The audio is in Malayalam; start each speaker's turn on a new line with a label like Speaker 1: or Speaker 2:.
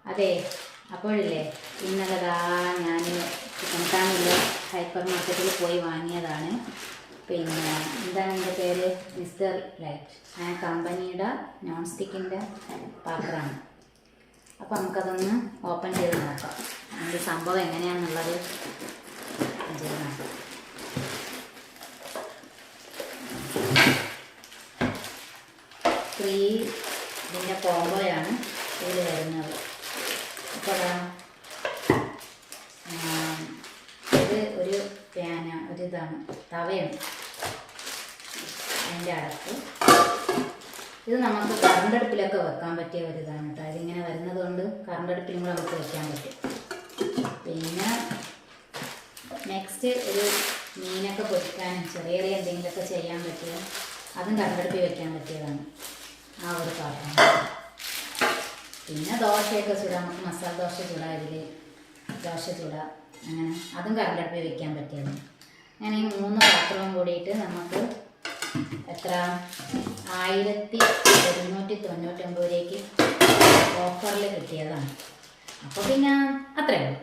Speaker 1: അതെ, അപ്പോഴില്ലേ ഇന്നലതാ ഞാൻ ചിക്കൻ ടൗണിലെ ഹൈപ്പർ മാർക്കറ്റിൽ പോയി വാങ്ങിയതാണ്. പിന്നെ എന്താണ് എൻ്റെ പേര്, മിസ്റ്റർ ലൈറ്റ്. ആ കമ്പനിയുടെ നോൺ സ്റ്റിക്കിൻ്റെ പാത്രമാണ്. അപ്പോൾ നമുക്കതൊന്ന് ഓപ്പൺ ചെയ്ത് നോക്കാം, അതിൻ്റെ സംഭവം എങ്ങനെയാണെന്നുള്ളത് ചെയ്ത് നോക്കാം. ഇതിൻ്റെ കോംബോയാണ് ഇതിൽ വരുന്നത്. അപ്പോൾ ഇത് ഒരു ഇതാണ് തവയാണ് അതിൻ്റെ അടപ്പ്. ഇത് നമുക്ക് കറണ്ടടുപ്പിലൊക്കെ വെക്കാൻ പറ്റിയ ഒരിതാണ് കേട്ടോ. ഇതിങ്ങനെ വരുന്നത് കൊണ്ട് കറണ്ടടുപ്പിലും കൂടെ നമുക്ക് വെക്കാൻ പറ്റും. പിന്നെ നെക്സ്റ്റ് ഒരു മീനൊക്കെ പൊരിക്കാനും ചെറിയ ചെറിയ എന്തെങ്കിലുമൊക്കെ ചെയ്യാൻ പറ്റിയ അതും കറണ്ടടുപ്പിൽ വെക്കാൻ പറ്റിയതാണ് ആ ഒരു പാത്രം. പിന്നെ ദോശയൊക്കെ ചൂടാം, നമുക്ക് മസാല ദോശ ചൂടാം, ഇതിൽ ദോശ ചൂടാം, അങ്ങനെ അതും കറണ്ടടുപ്പിൽ വെക്കാൻ പറ്റിയതാണ്. അങ്ങനെ ഈ 3 പാത്രവും കൂടിയിട്ട് നമുക്ക് എത്ര 1199 രൂപയ്ക്ക് ഓഫറിൽ കിട്ടിയതാണ്. അപ്പോൾ പിന്നെ അത്രയേ ഉള്ളൂ.